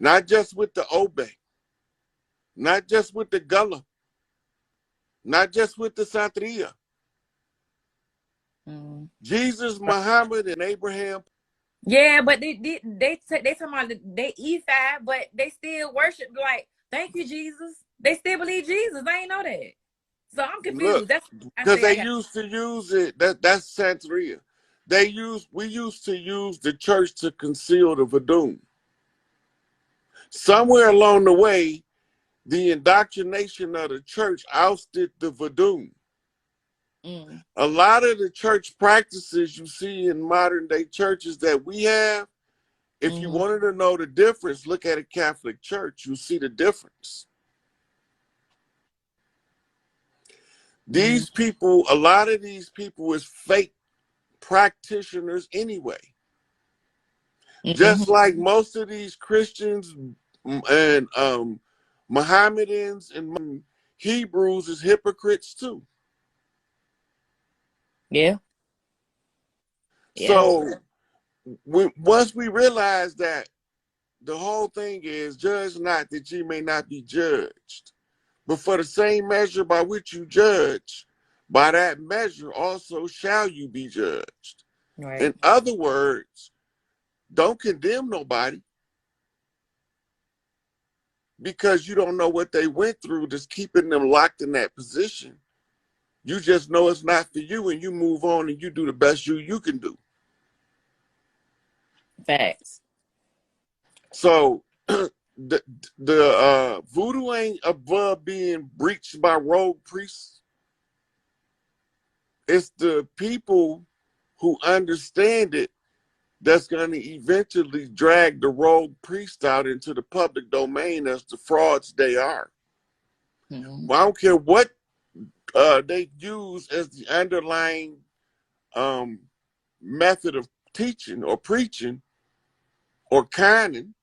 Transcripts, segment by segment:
not just with the Obe, not just with the Gullah, not just with the Santeria. Jesus, Muhammad, and Abraham. Yeah, but they talking about they E5, but they still worship like, thank you, Jesus. They still believe Jesus. I ain't know that. So I'm confused. Look, because they used to use it. That's Santeria. We used to use the church to conceal the Vadum. Somewhere along the way, the indoctrination of the church ousted the Vadum. A lot of the church practices you see in modern day churches that we have, if you wanted to know the difference, look at a Catholic church, you'll see the difference. These people, a lot of these people is fake practitioners anyway. Just like most of these Christians and Mohammedans and Hebrews is hypocrites too. Yeah. So once we realize that the whole thing is judge not that ye may not be judged, but for the same measure by which you judge, by that measure also shall you be judged. Right. In other words, don't condemn nobody because you don't know what they went through that's keeping them locked in that position. You just know it's not for you and you move on and you do the best you can do. Facts. So the voodoo ain't above being breached by rogue priests. It's the people who understand it that's going to eventually drag the rogue priest out into the public domain as the frauds they are. Well, I don't care what they use as the underlying method of teaching or preaching or conning.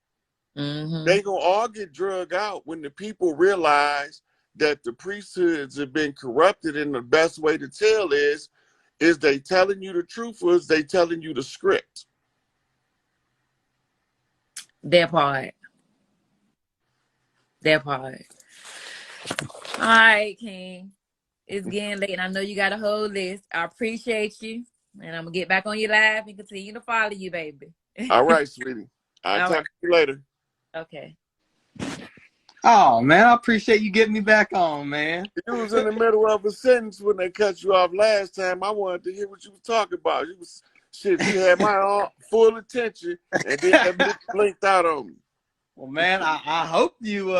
They gonna all get drug out when the people realize that the priesthoods have been corrupted, and the best way to tell is they telling you the truth or is they telling you the script? That part. That part. All right, King. It's getting late, and I know you got a whole list. I appreciate you, and I'm gonna get back on your live and continue to follow you, baby. All right, sweetie. I'll talk to you later. Okay. Oh, man, I appreciate you getting me back on, man. You was in the middle of a sentence when they cut you off last time. I wanted to hear what you was talking about. You was shit. You had my full attention, and then that bitch blinked out on me. Well, man, I hope you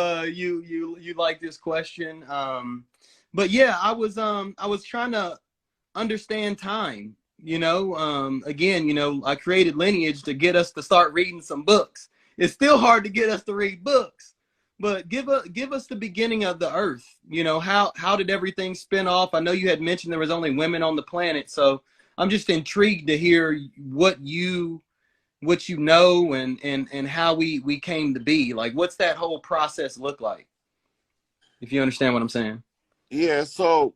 like this question. But yeah, I was trying to understand time. You know, again, you know, I created Lineage to get us to start reading some books. It's still hard to get us to read books, but give us the beginning of the Earth. You know, how did everything spin off? I know you had mentioned there was only women on the planet, so I'm just intrigued to hear what you know and how we came to be. Like, what's that whole process look like? If you understand what I'm saying. Yeah. So,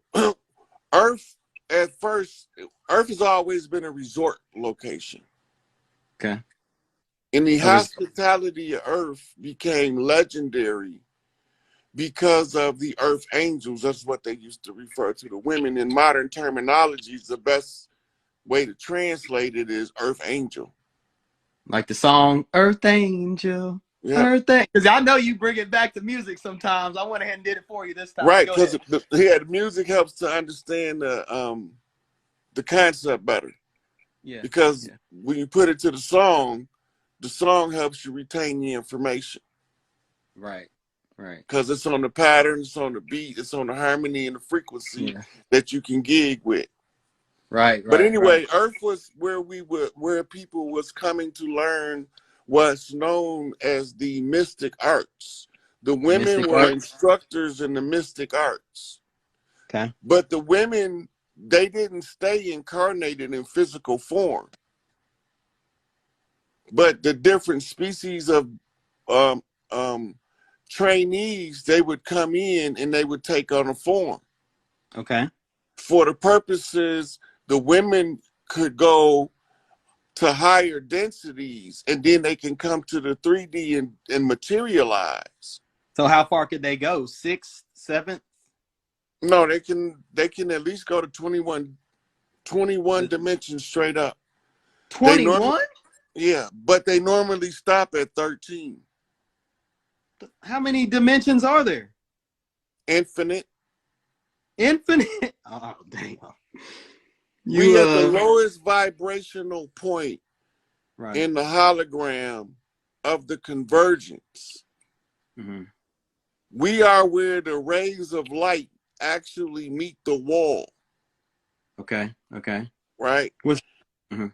Earth at first, Earth has always been a resort location. Okay. And the hospitality of Earth became legendary because of the Earth Angels. That's what they used to refer to the women. In modern terminologies, the best way to translate it is Earth Angel. Like the song Earth Angel. Yeah. Earth Angel. Because I know you bring it back to music sometimes. I went ahead and did it for you this time. Right, because the music helps to understand the concept better. Yeah. Because when you put it to the song helps you retain the information. Right. Right. Because it's on the pattern, it's on the beat, it's on the harmony and the frequency that you can gig with. Right. But anyway, Earth was where people was coming to learn what's known as the mystic arts. The women were instructors in the mystic arts. Okay. But the women, they didn't stay incarnated in physical form. But the different species of trainees, they would come in and they would take on a form. Okay. For the purposes, the women could go to higher densities, and then they can come to the 3D and materialize. So how far could they go? 6, 7? No, they can at least go to 21 dimensions straight up. 21? Yeah, but they normally stop at 13. How many dimensions are there? Infinite. Infinite? Oh, damn. We at the lowest vibrational point right. in the hologram of the convergence. Mm-hmm. We are where the rays of light actually meet the wall. Okay. Okay. Right? Mm-hmm.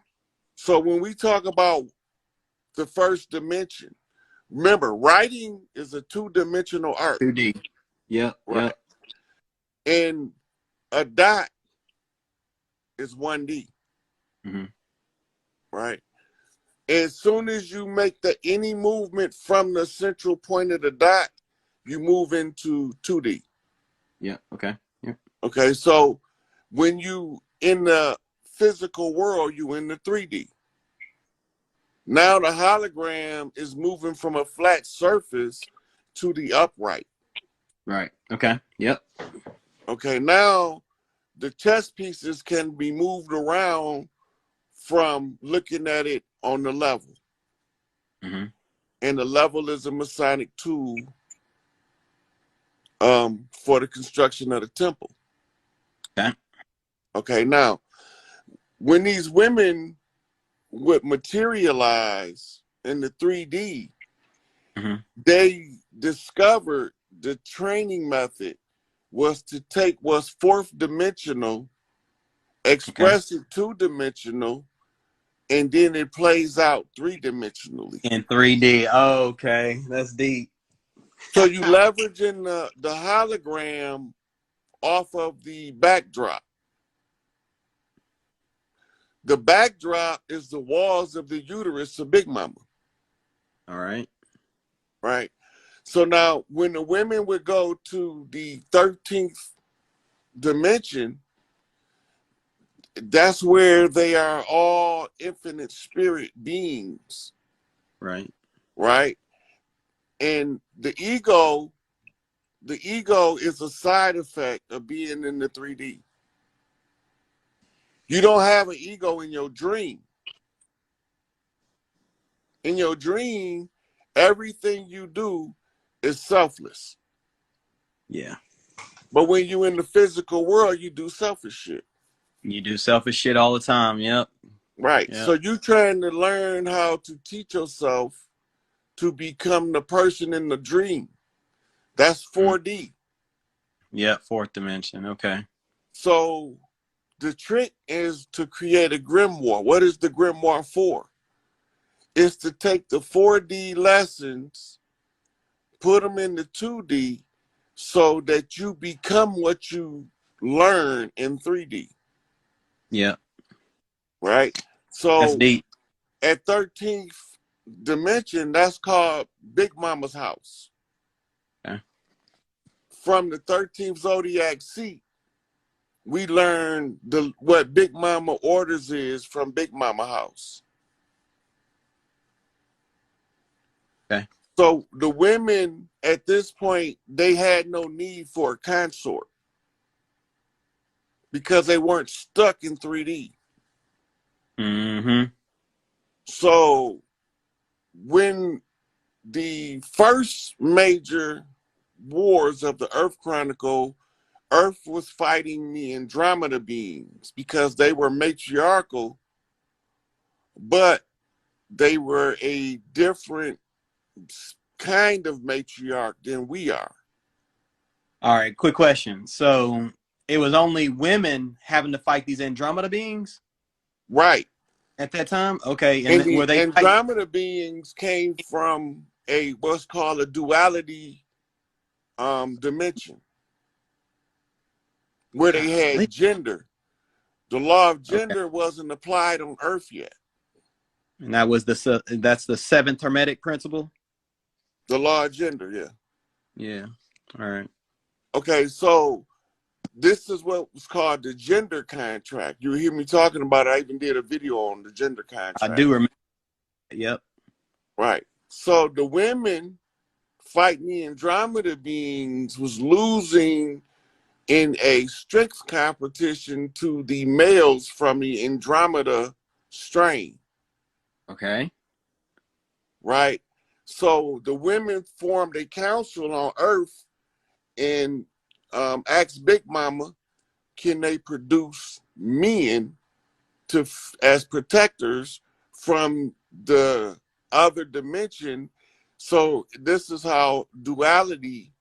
So when we talk about the first dimension, remember, writing is a 2-dimensional art. 2D. Yep. Right? Yep. And a dot is 1D. Mm-hmm. Right? As soon as you make any movement from the central point of the dot, you move into 2D. Yeah. Okay. Yeah. Okay. So when you in the physical world, you in the 3D. Now the hologram is moving from a flat surface to the upright. Right. Okay. Yep. Okay. Now the chess pieces can be moved around from looking at it on the level. Mm-hmm. And the level is a Masonic tool for the construction of the temple. Okay. Okay, now, when these women would materialize in the 3D, mm-hmm. they discovered the training method was to take what's 4th dimensional, express it 2-dimensional, and then it plays out 3-dimensionally. In 3D. Oh, okay. That's deep. So you leveraging the hologram off of the backdrop. The backdrop is the walls of the uterus of Big Mama. All right. Right. So now when the women would go to the 13th dimension, that's where they are all infinite spirit beings. Right. Right. And the ego is a side effect of being in the 3D. You don't have an ego in your dream. In your dream, everything you do is selfless. Yeah. But when you're in the physical world, you do selfish shit. You do selfish shit all the time. Yep. Right. Yep. So you're trying to learn how to teach yourself to become the person in the dream. That's 4D. Yeah, 4th dimension. Okay. So the trick is to create a grimoire. What is the grimoire for? It's to take the 4D lessons, put them into 2D so that you become what you learn in 3D. Yeah. Right? That's So deep. at 13th dimension, that's called Big Mama's house. Okay. From the 13th zodiac seat, we learn what Big Mama orders is from Big Mama house. Okay. So the women at this point, they had no need for a consort because they weren't stuck in 3D. Mm-hmm. So when the first major wars of the Earth Chronicle, Earth was fighting the Andromeda beings because they were matriarchal, but they were a different kind of matriarch than we are. All right, quick question. So it was only women having to fight these Andromeda beings? Right. At that time? Okay. And And the were they Andromeda beings came from what's called a duality dimension, where they had gender. The law of gender wasn't applied on Earth yet. And that's the 7th Hermetic principle? The law of gender, yeah. Yeah. All right. Okay, so this is what was called the gender contract. You hear me talking about it. I even did a video on the gender I contract. do remember. Yep. Right. So the women fighting the Andromeda beings was losing in a strength competition to the males from the Andromeda strain. Okay. Right. So the women formed a council on Earth and asked Big Mama, can they produce men as protectors from the other dimension? So this is how duality,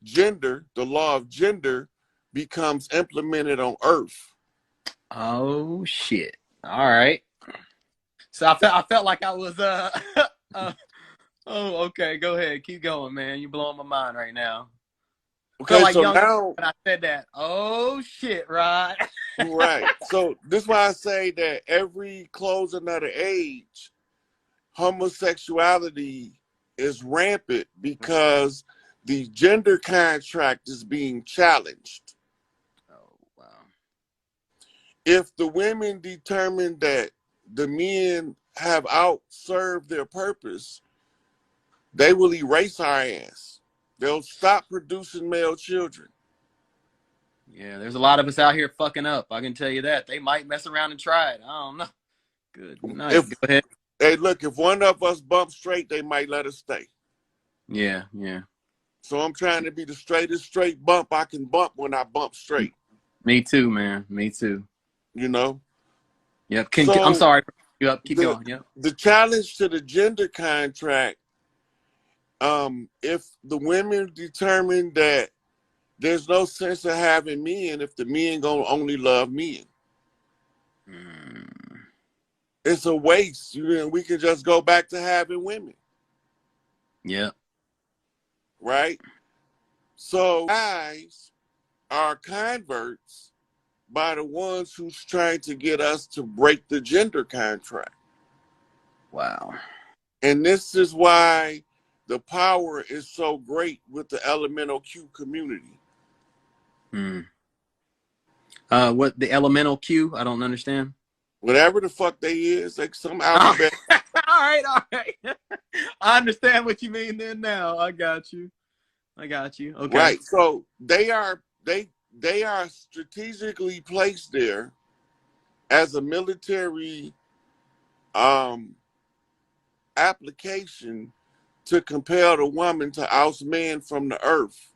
gender, the law of gender, becomes implemented on Earth. Oh shit. All right. So I felt like I was oh, okay, go ahead. Keep going, man. You're blowing my mind right now. Okay, Felt like so young now, when I said that. Oh shit, right. right. So this is why I say that every close another age, homosexuality is rampant because the gender contract is being challenged. Oh wow. If the women determine that the men have outserved their purpose, they will erase our ass. They'll stop producing male children. Yeah, there's a lot of us out here fucking up. I can tell you that. They might mess around and try it. I don't know. Good night. If Go ahead. hey, look, if one of us bump straight, they might let us stay. Yeah, yeah. So I'm trying to be the straightest straight bump I can bump when I bump straight. Me too, man. Me too. You know? Yep. I'm So sorry. Keep going. Yep. the challenge to the gender contract, if the women determine that there's no sense of having men if the men gonna only love men. It's a waste. You know, we can just go back to having women. Yeah. Right? So guys are converts by the ones who's trying to get us to break the gender contract. Wow. And this is why the power is so great with the elemental Q community. What the elemental Q? I don't understand. Whatever the fuck they is, like some alphabet. All right, all right. I understand what you mean then now. I got you. Okay. Right. So they are strategically placed there as a military application to compel the woman to oust man from the earth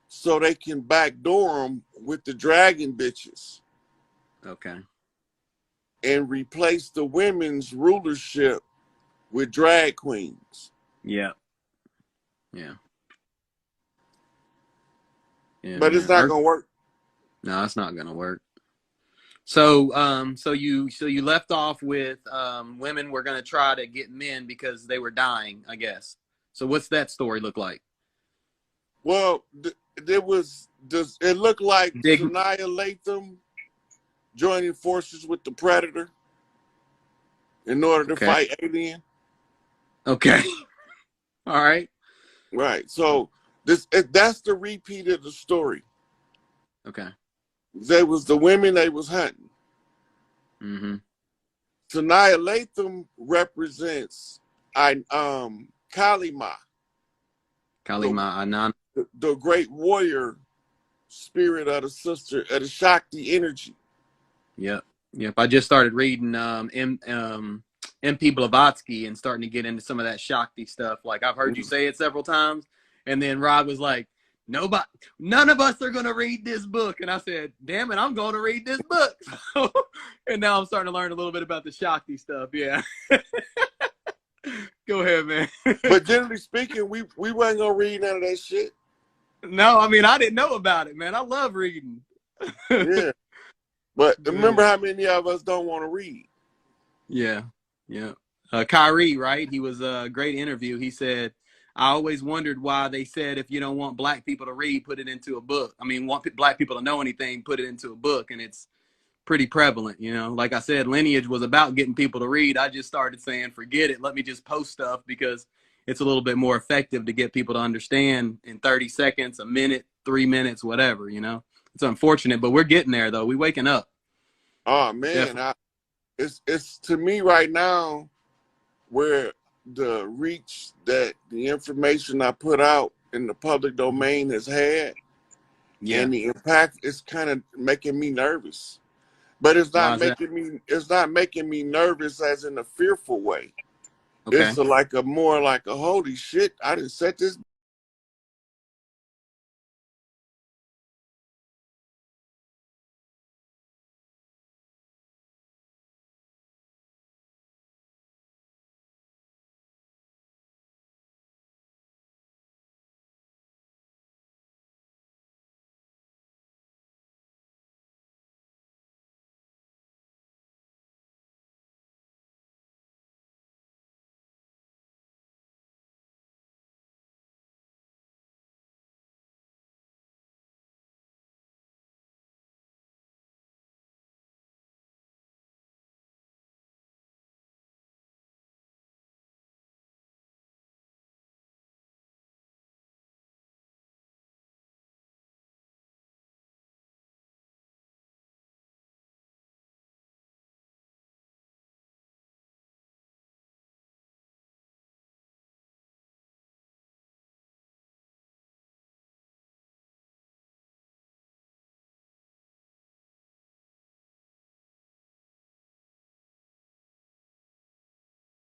so they can backdoor them with the dragon bitches. Okay. And replace the women's rulership with drag queens. Yeah. Yeah. Yeah, but man. it's not gonna work. No, it's not gonna work. So so you left off with women were gonna try to get men because they were dying, I guess. So what's that story look like? Well, it looked like Sanaya Latham joining forces with the Predator in order to fight Alien. Okay. All right. Right. So that's the repeat of the story. Okay. There was the women they was hunting. Mm-hmm. Sanaya Latham represents Kalima. Kalima Anan. The great warrior spirit of the sister of the Shakti energy. Yep. I just started reading MP Blavatsky and starting to get into some of that Shakti stuff. Like I've heard you say it several times, and then Rob was like, none of us are gonna read this book, and I said, damn it, I'm gonna read this book. And now I'm starting to learn a little bit about the Shakti stuff. Yeah. Go ahead, man. But generally speaking, we wasn't gonna read none of that shit. No, I mean I didn't know about it, man. I love reading. Yeah. But remember how many of us don't want to read. Yeah. Kyrie, right? He was a great interview. He said, I always wondered why they said if you don't want black people to read, put it into a book. I mean, want black people to know anything, put it into a book. And it's pretty prevalent, you know. Like I said, Lineage was about getting people to read. I just started saying, forget it. Let me just post stuff because it's a little bit more effective to get people to understand in 30 seconds, a minute, 3 minutes, whatever, you know. It's unfortunate, but we're getting there though. We waking up. Oh man, it's to me right now where the reach that the information I put out in the public domain has had, and the impact is kind of making me nervous. But it's not making me nervous as in a fearful way. Okay. It's more like a holy shit, I didn't set this.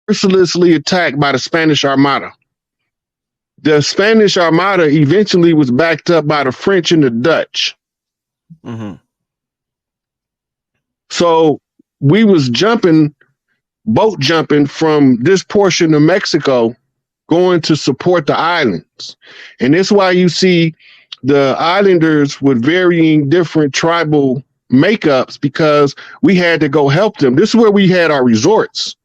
Mercilessly attacked by the Spanish Armada. The Spanish Armada eventually was backed up by the French and the Dutch. Mm-hmm. So we was boat jumping from this portion of Mexico going to support the islands. And that's why you see the islanders with varying different tribal makeups, because we had to go help them. This is where we had our resorts,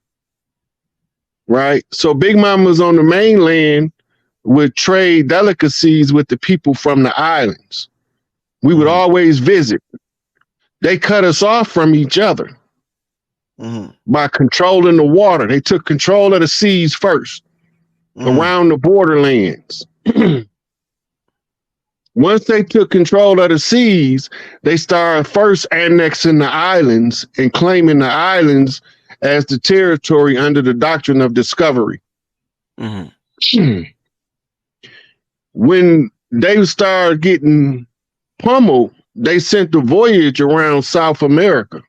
right? So Big Mama's on the mainland would trade delicacies with the people from the islands. We would always visit. They cut us off from each other by controlling the water. They took control of the seas first, around the borderlands. Once they took control of the seas, they started first annexing the islands and claiming the islands as the territory under the doctrine of discovery. When they started getting pummeled, they sent the voyage around South America.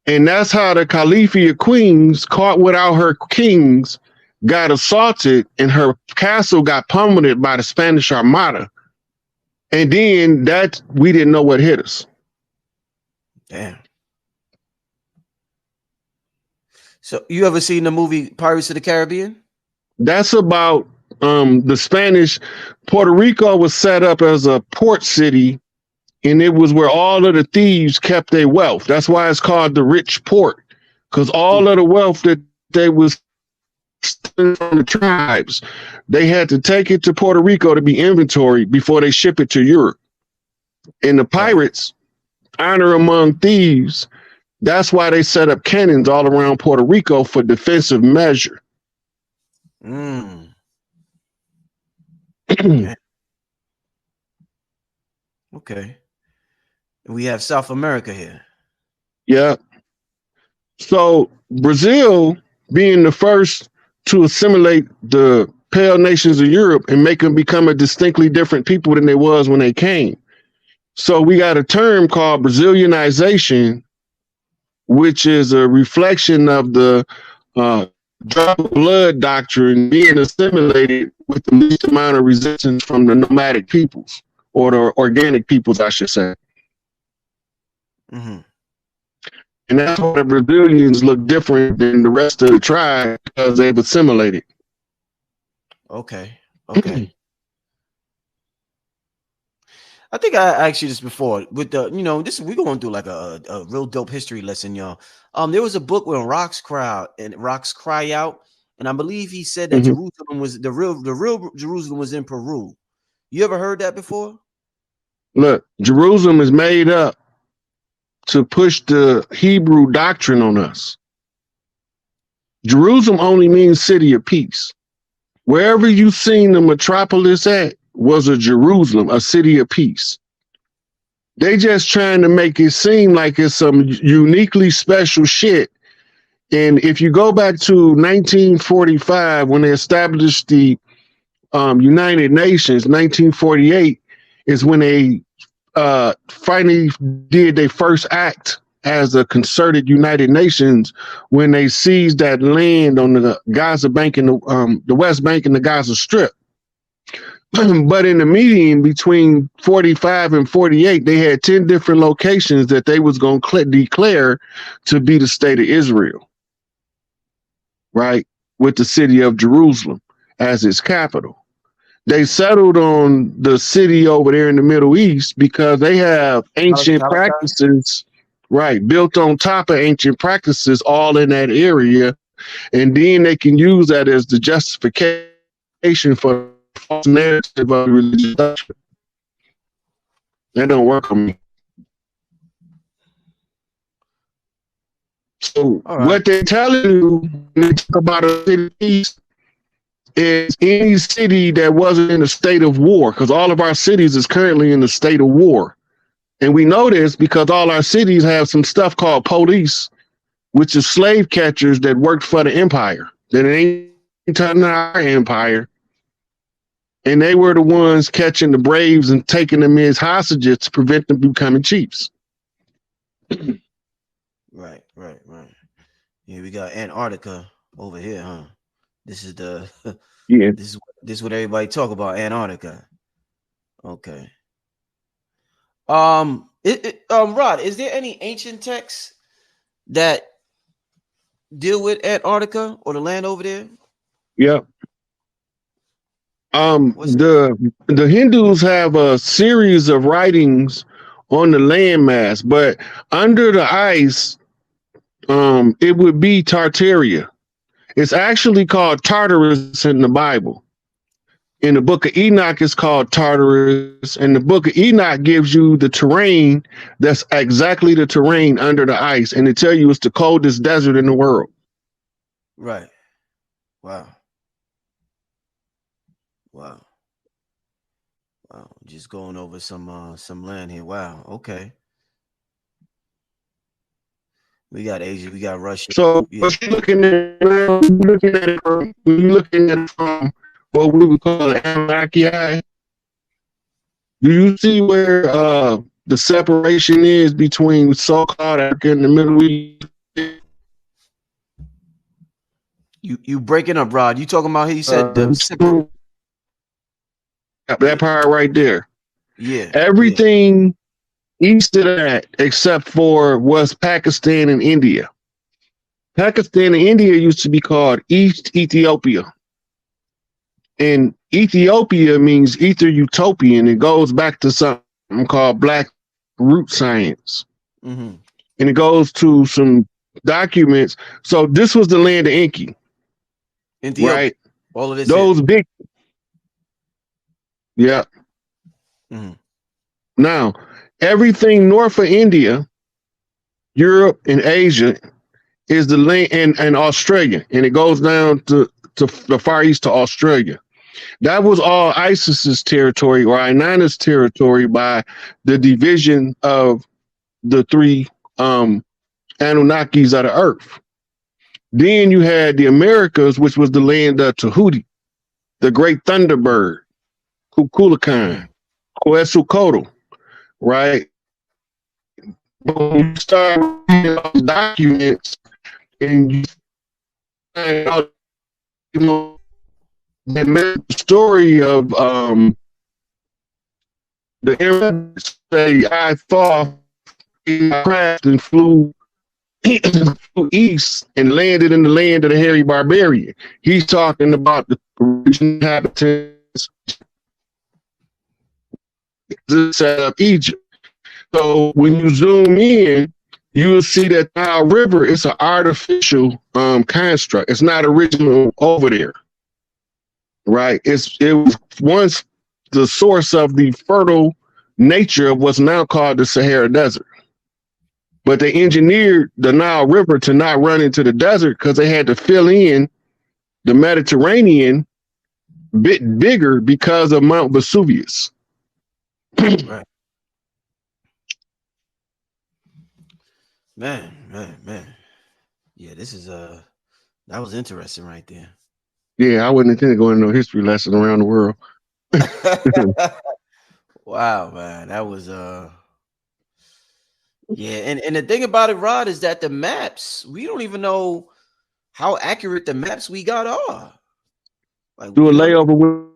And that's how the Califia Queens, caught without her kings, got assaulted and her castle got pummeled by the Spanish Armada. And then we didn't know what hit us. Damn. So you ever seen the movie Pirates of the Caribbean? That's about the Spanish. Puerto Rico was set up as a port city, and it was where all of the thieves kept their wealth. That's why it's called the rich port, because all of the wealth that they was stealing from the tribes, they had to take it to Puerto Rico to be inventoried before they ship it to Europe. And the pirates, honor among thieves, that's why they set up cannons all around Puerto Rico for defensive measure. Okay. We have South America here. Yeah. So Brazil, being the first to assimilate the pale nations of Europe and make them become a distinctly different people than they was when they came. So we got a term called Brazilianization, which is a reflection of the drop of blood doctrine being assimilated with the least amount of resistance from the nomadic peoples, or the organic peoples, I should say. And that's why the Brazilians look different than the rest of the tribe, because they've assimilated. Okay. I think I asked you this before with the, we're going to do like a real dope history lesson, y'all. There was a book when Rocks Cry Out, and I believe he said that Jerusalem was the real Jerusalem was in Peru. You ever heard that before? Look, Jerusalem is made up to push the Hebrew doctrine on us. Jerusalem only means city of peace. Wherever you seen the metropolis at was a Jerusalem, a city of peace. They just trying to make it seem like it's some uniquely special shit. And if you go back to 1945, when they established the United Nations, 1948 is when they finally did their first act as a concerted United Nations, when they seized that land on the Gaza Bank and the West Bank and the Gaza Strip. But in the meeting between 45 and 48, they had 10 different locations that they was going to declare to be the state of Israel, right? With the city of Jerusalem as its capital. They settled on the city over there in the Middle East because they have ancient practices, right, built on top of ancient practices all in that area. And then they can use that as the justification for false narrative of religious doctrine. That don't work on me. So what they're telling you when they talk about a city is any city that wasn't in a state of war, because all of our cities is currently in a state of war. And we know this because all our cities have some stuff called police, which is slave catchers that worked for the empire. That ain't turning our empire. And they were the ones catching the braves and taking them as hostages to prevent them becoming chiefs. Right. Yeah, we got Antarctica over here, huh? This is the yeah. This is what everybody talk about, Antarctica. Okay. Rod, is there any ancient texts that deal with Antarctica or the land over there? Yep. The Hindus have a series of writings on the landmass, but under the ice, it would be Tartaria. It's actually called Tartarus in the Bible. In the book of Enoch, it's called Tartarus, and the book of Enoch gives you the terrain that's exactly the terrain under the ice, and it tell you it's the coldest desert in the world. Right. Wow. Just going over some land here. Wow. Okay. We got Asia, we got Russia. So what you're looking at now, we're looking at from what we would call the Anunnaki. Do you see where the separation is between so-called Africa and the Middle East? You breaking up, Rod. You talking about he said that part right there. Yeah. Everything east of that except for was Pakistan and India. Pakistan and India used to be called East Ethiopia. And Ethiopia means ether utopian. It goes back to something called Black root science. Mm-hmm. And it goes to some documents. So this was the land of Enki. Ethiopia. Right? All of this. Those big. Yeah. Mm-hmm. Now, everything north of India, Europe, and Asia is the land, and Australia. And it goes down to the far east to Australia. That was all ISIS's territory or Inanna's territory by the division of the three Anunnakis of the earth. Then you had the Americas, which was the land of Tahuti, the great thunderbird, Kukulkan, Quetzalcoatl, right? But when you start reading those documents and you find out, you know, the story of the Arabs say, I thought craft and flew east and landed in the land of the hairy barbarian. He's talking about the original inhabitants of Egypt. So when you zoom in, you'll see that Nile River is an artificial construct. It's not original over there. Right. It was once the source of the fertile nature of what's now called the Sahara Desert. But they engineered the Nile River to not run into the desert because they had to fill in the Mediterranean bit bigger because of Mount Vesuvius. Right. Man. Yeah, this is that was interesting right there. Yeah, I wasn't intending to go into no history lesson around the world. Wow, man. That was yeah, and the thing about it, Rod, is that the maps, we don't even know how accurate the maps we got are. Like, Do a you know, layover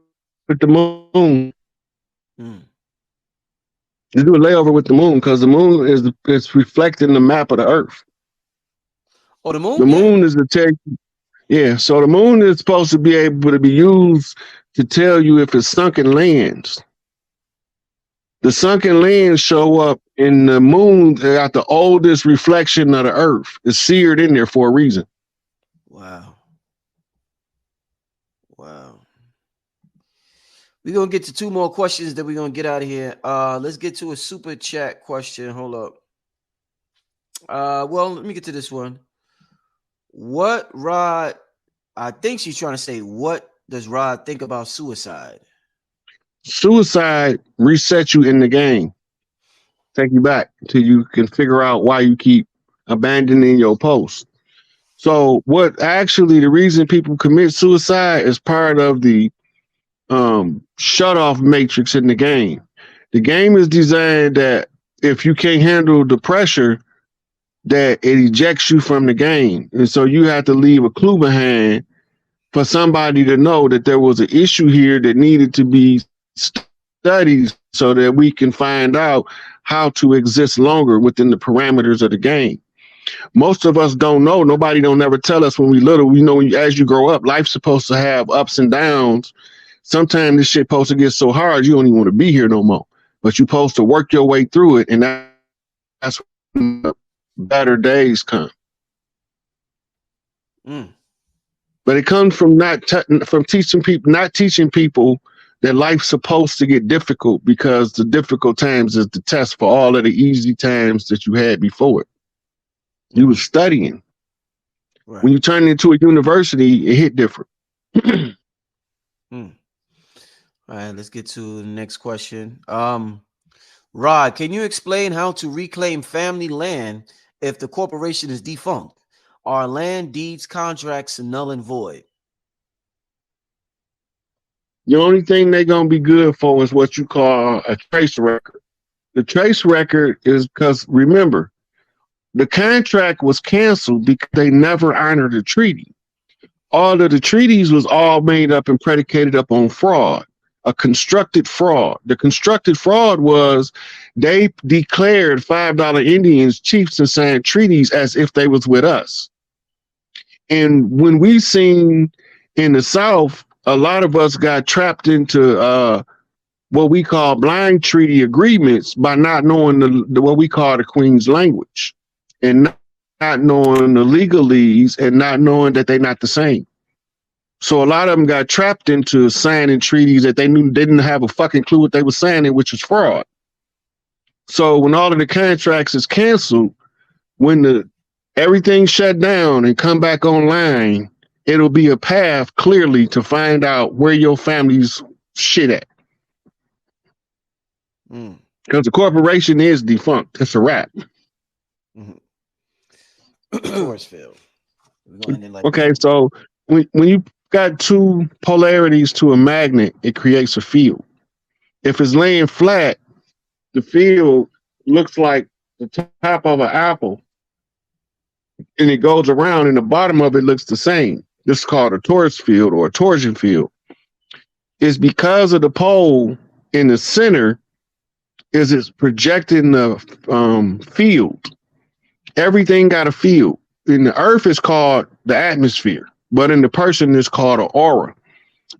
with the moon. mm. You do a layover with the moon because the moon is reflecting the map of the Earth. Oh, the The moon, yeah. moon is the tech. Yeah, so the moon is supposed to be able to be used to tell you if it's sunken lands. The sunken lands show up in the moon. They got the oldest reflection of the Earth. It's seared in there for a reason. Wow. Wow. We're gonna get to two more questions that we're gonna get out of here. Let's get to a super chat question. Hold up. Well, let me get to this one. What Rod, I think she's trying to say, what does Rod think about suicide? Suicide resets you in the game. Take you back till you can figure out why you keep abandoning your post. So what actually the reason people commit suicide is part of the shut off matrix in the game. The game is designed that if you can't handle the pressure, that it ejects you from the game. And so you have to leave a clue behind for somebody to know that there was an issue here that needed to be studied so that we can find out how to exist longer within the parameters of the game. Most of us don't know. Nobody don't ever tell us when we little. You know, as you grow up, life's supposed to have ups and downs. Sometimes this shit supposed to get so hard you don't even want to be here no more. But you're supposed to work your way through it, and that's when the better days come. But it comes from not teaching people that life's supposed to get difficult, because the difficult times is the test for all of the easy times that you had before it. You were studying. Right. When you turn into a university, it hit different. All right, let's get to the next question. Rod, can you explain how to reclaim family land if the corporation is defunct? Are land deeds contracts null and void? The only thing they're going to be good for is what you call a trace record. The trace record is because, remember, the contract was canceled because they never honored the treaty. All of the treaties was all made up and predicated up on fraud, a constructed fraud. The constructed fraud was they declared $5 Indians chiefs and signed treaties as if they was with us. And when we seen in the South, a lot of us got trapped into what we call blind treaty agreements by not knowing the what we call the Queen's language, and not knowing the legalese, and not knowing that they're not the same. So a lot of them got trapped into signing treaties that they didn't have a fucking clue what they were signing, which was fraud. So when all of the contracts is canceled, when everything shut down and come back online, it'll be a path clearly to find out where your family's shit at. Because the corporation is defunct. It's a wrap. Okay, so when you got two polarities to a magnet, it creates a field. If it's laying flat, the field looks like the top of an apple, and it goes around, and the bottom of it looks the same. This is called a torus field or a torsion field. It's because of the pole in the center is it's projecting the field. Everything got a field. In the earth, it's called the atmosphere, but in the person, it's called an aura.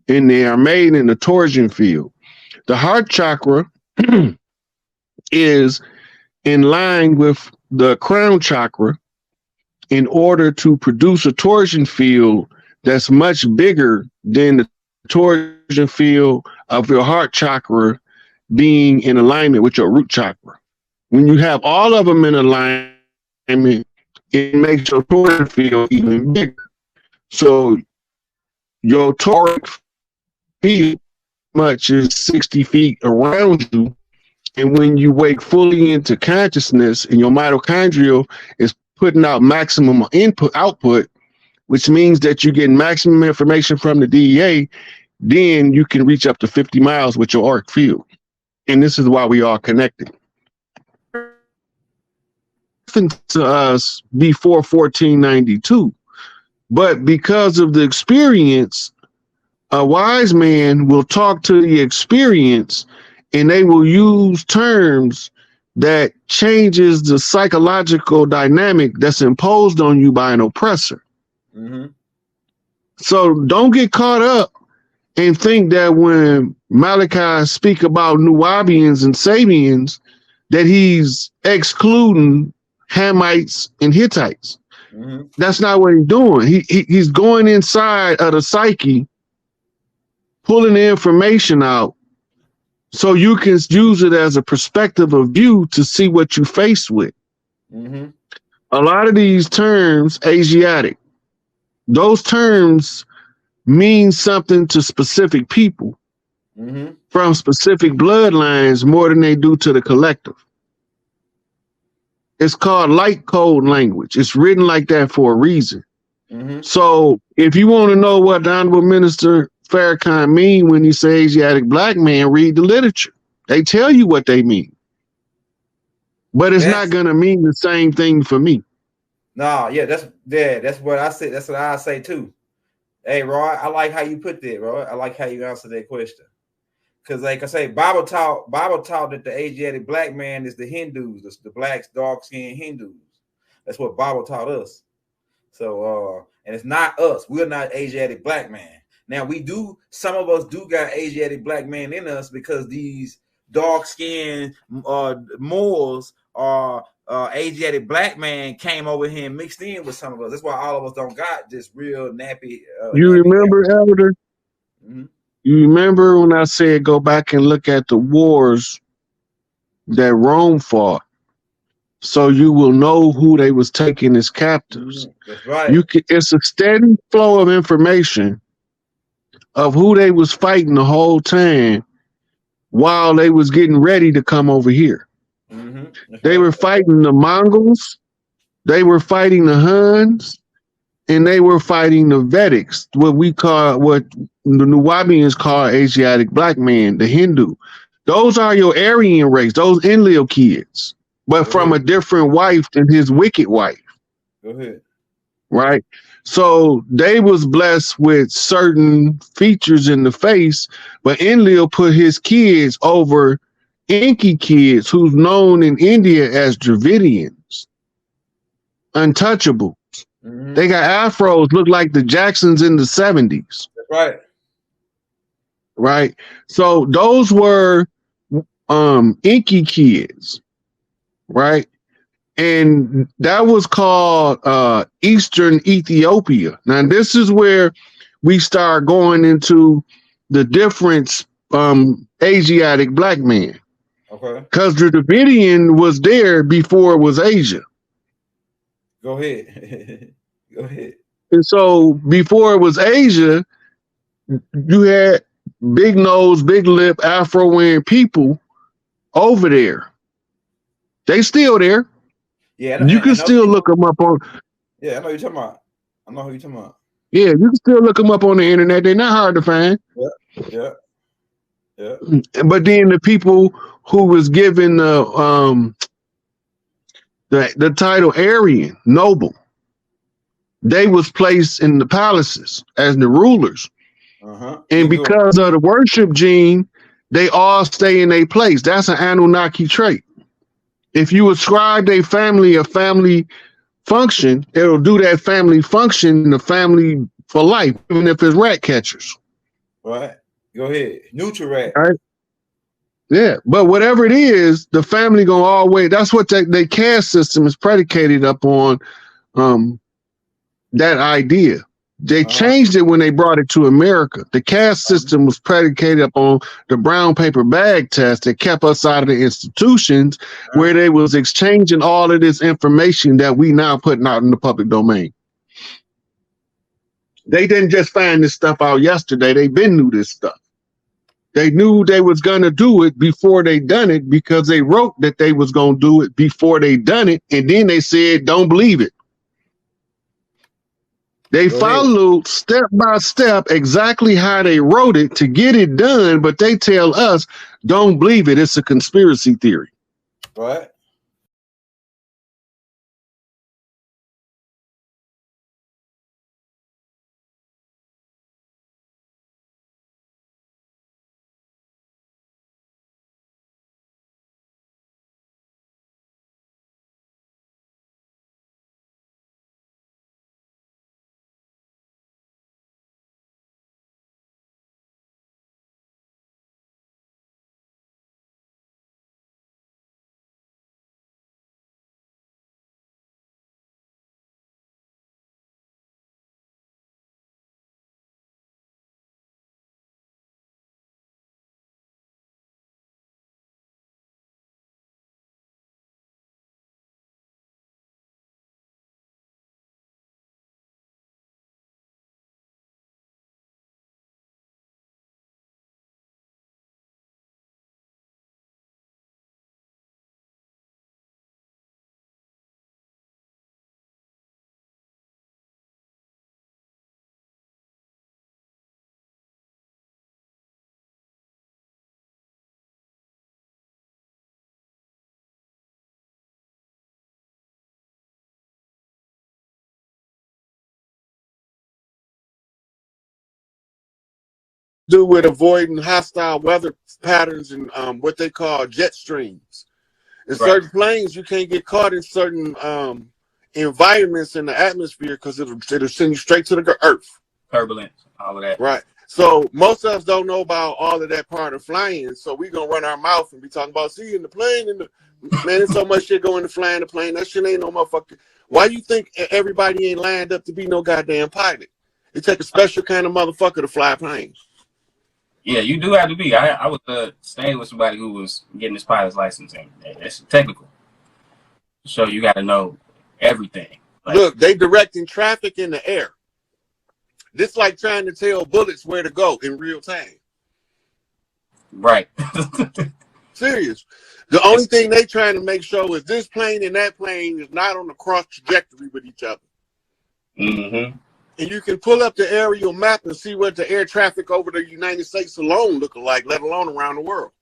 And they are made in the torsion field. The heart chakra is in line with the crown chakra in order to produce a torsion field that's much bigger than the torsion field of your heart chakra being in alignment with your root chakra. When you have all of them in alignment, it makes your torsion field even bigger. So your toric field much is 60 feet around you, And when you wake fully into consciousness and your mitochondria is putting out maximum output, which means that you get maximum information from the DEA, then you can reach up to 50 miles with your arc field. And this is why we are connected. To us before 1492, but because of the experience, a wise man will talk to the experience, and they will use terms that changes the psychological dynamic that's imposed on you by an oppressor. Mm-hmm. So don't get caught up and think that when Malachi speak about Nubians and Sabians, that he's excluding Hamites and Hittites. Mm-hmm. That's not what he's doing. He's going inside of the psyche, pulling the information out, so you can use it as a perspective of view to see what you face with. Mm-hmm. A lot of these terms, Asiatic, those terms mean something to specific people Mm-hmm. from specific bloodlines more than they do to the collective. It's called light code language. It's written like that for a reason. Mm-hmm. So if you want to know what the Honorable Minister Farrakhan mean when he says Asiatic black man, read the literature. They tell you what they mean. But it's not going to mean the same thing for me. No, that's what I say. That's what I say too. Hey, Roy, I like how you put that, Roy. I like how you answer that question. Because, like I say, Bible taught that the Asiatic black man is the Hindus, the blacks, dark-skinned Hindus. That's what Bible taught us. So, and it's not us. We're not Asiatic black man. Now, some of us do got Asiatic black man in us because these dark-skinned Moors or Asiatic black man came over here and mixed in with some of us. That's why all of us don't got this real nappy. You remember, Elder? Mm-hmm. You remember when I said go back and look at the wars that Rome fought, so you will know who they was taking as captives. That's right. It's a steady flow of information of who they was fighting the whole time while they was getting ready to come over here. Mm-hmm. They were fighting the Mongols, they were fighting the Huns, and they were fighting the Vedics, what the Nubians call Asiatic black man, the Hindu. Those are your Aryan race, those Enlil kids, but from a different wife than his wicked wife. Go ahead. Right? So they was blessed with certain features in the face, but Enlil put his kids over Inky kids who's known in India as Dravidians, untouchable. Mm-hmm. They got afros, look like the Jacksons in the 70s. That's right. Right. So those were Inky kids. Right. And that was called Eastern Ethiopia. Now, this is where we start going into the difference Asiatic black man. Okay. Because the Dravidian was there before it was Asia. Go ahead. Go ahead. And so before it was Asia, you had big nose, big lip, Afro wearing people over there. They still there. Yeah, you can still look them up on. Yeah, I know you're talking about. I know who you're talking about. Yeah, you can still look them up on the internet. They're not hard to find. Yeah. But then the people who was given the title Aryan, noble, they was placed in the palaces as the rulers. And because of the worship gene, they all stay in their place. That's an Anunnaki trait. If you ascribe a family function, it'll do that family function, the family for life, even if it's rat catchers. Right. Go ahead. Neutral rat. Right. Yeah, but whatever it is, the family gonna always. That's what their caste system is predicated upon. That idea. They changed it when they brought it to America. The caste system was predicated upon the brown paper bag test that kept us out of the institutions where they was exchanging all of this information that we now putting out in the public domain. They didn't just find this stuff out yesterday. They been knew this stuff. They knew they was gonna do it before they done it because they wrote that they was gonna do it before they done it, and then they said, "Don't believe it." They followed step by step exactly how they wrote it to get it done, but they tell us, "Don't believe it. It's a conspiracy theory." Right. Do with avoiding hostile weather patterns and what they call jet streams. In certain planes, you can't get caught in certain environments in the atmosphere because it'll send you straight to the earth. Turbulence, all of that. Right. So most of us don't know about all of that part of flying. So we're going to run our mouth and be talking about, see, in the plane, man, there's so much shit going to fly in the plane. That shit ain't no motherfucker. Why you think everybody ain't lined up to be no goddamn pilot? It take a special kind of motherfucker to fly planes. Yeah, you do have to be. I was staying with somebody who was getting his pilot's license, and it's technical. So you got to know everything. Like, look, they directing traffic in the air. This like trying to tell bullets where to go in real time. Right. Serious. The only thing they trying to make sure is this plane and that plane is not on a cross trajectory with each other. Mm-hmm. And you can pull up the aerial map and see what the air traffic over the United States alone look like, let alone around the world.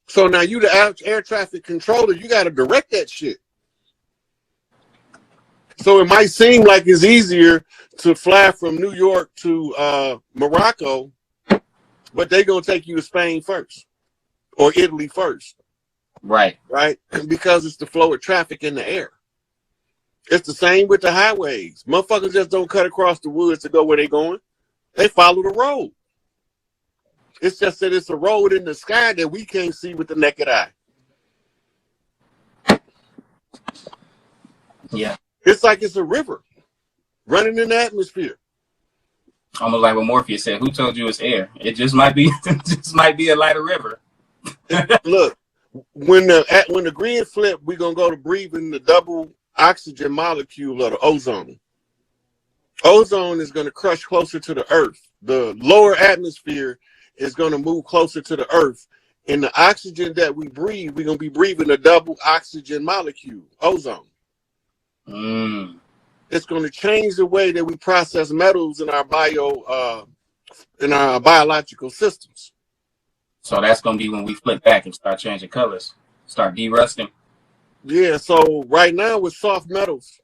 So now you the air traffic controller, you got to direct that shit. So it might seem like it's easier to fly from New York to Morocco, but they're going to take you to Spain first or Italy first. Right. Right? Because it's the flow of traffic in the air. It's the same with the highways. Motherfuckers just don't cut across the woods to go where they're going. They follow the road. It's just that it's a road in the sky that we can't see with the naked eye. Yeah. It's like it's a river running in the atmosphere. Almost like what Morpheus said. Who told you it's air? It just might be a lighter river. Look, when the green flip, we're gonna go to breathing the double oxygen molecule of the ozone. Ozone is going to crush closer to the earth. The lower atmosphere is going to move closer to the earth. And the oxygen that we breathe, we're going to be breathing a double oxygen molecule, ozone. It's going to change the way that we process metals in our biological systems. So that's going to be when we flip back and start changing colors, start de-rusting. Yeah, so right now with soft metals,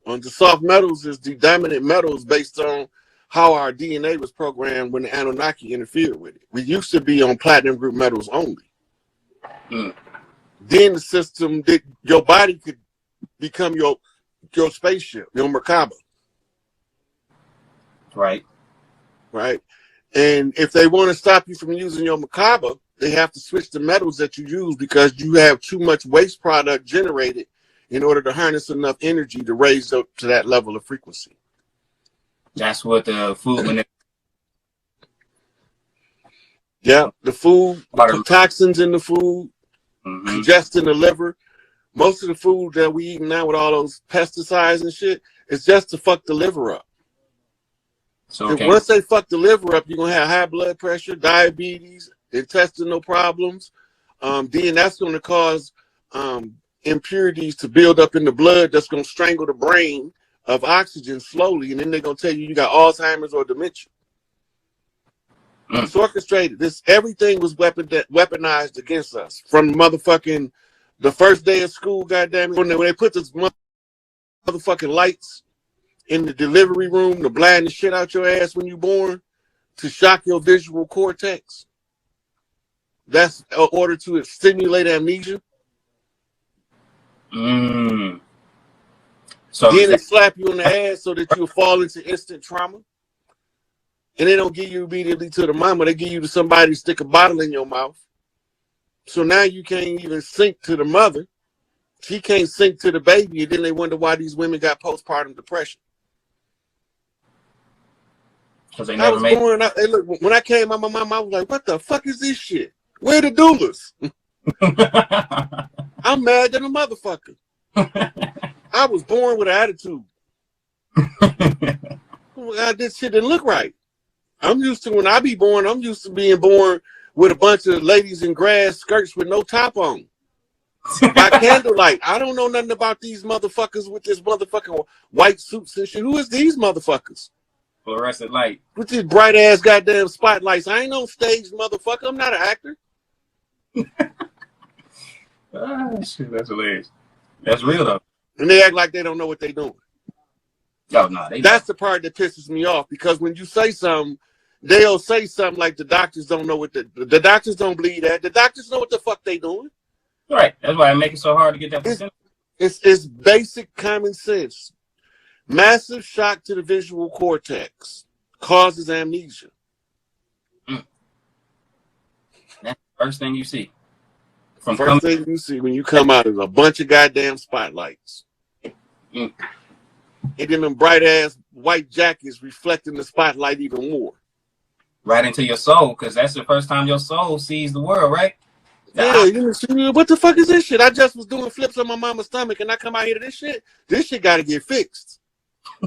the soft metals is the dominant metals based on how our DNA was programmed when the Anunnaki interfered with it. We used to be on platinum group metals only. Then the system, your body could become your spaceship, your Merkaba. Right. Right. And if they want to stop you from using your Merkaba, they have to switch the metals that you use because you have too much waste product generated in order to harness enough energy to raise up to that level of frequency. That's what the food. Yeah, the food, the toxins in the food, congesting the liver. Most of the food that we eat now with all those pesticides and shit, it's just to fuck the liver up. So And once they fuck the liver up, you're gonna have high blood pressure, diabetes, intestinal problems. Then that's gonna cause impurities to build up in the blood. That's gonna strangle the brain of oxygen slowly, and then they're gonna tell you got Alzheimer's or dementia. It's orchestrated. Everything was weaponized against us from motherfucking the first day of school. Goddamn it, when they put this motherfucking lights in the delivery room to blind the shit out your ass when you're born, to shock your visual cortex. That's in order to stimulate amnesia. So then they slap you on the ass so that you'll fall into instant trauma. And they don't give you immediately to the mama. They give you to somebody to stick a bottle in your mouth. So now you can't even sync to the mother. She can't sync to the baby. And then they wonder why these women got postpartum depression. Because they I never was made born. Look, when I came out my mom, I was like, what the fuck is this shit? Where the doulas? I'm mad than a motherfucker. I was born with an attitude. Oh my God, this shit didn't look right. I'm used to, when I be born, I'm used to being born with a bunch of ladies in grass skirts with no top on. By candlelight. I don't know nothing about these motherfuckers with this motherfucking white suits and shit. Who is these motherfuckers? fluorescent light. With these bright ass goddamn spotlights. I ain't no stage motherfucker. I'm not an actor. Shit, that's hilarious. That's real though. And they act like they don't know what they're doing. Oh no, that's the part that pisses me off, because when you say something, they'll say something like the doctors don't know what the doctors don't believe that. The doctors know what the fuck they doing. Right. That's why I make it so hard to get that percentage. It's basic common sense. Massive shock to the visual cortex causes amnesia. That's the first thing you see. First thing you see when you come out is a bunch of goddamn spotlights. And then them bright ass white jackets reflecting the spotlight even more. Right into your soul, because that's the first time your soul sees the world, right? Yeah, what the fuck is this shit? I just was doing flips on my mama's stomach and I come out here to this shit. This shit got to get fixed.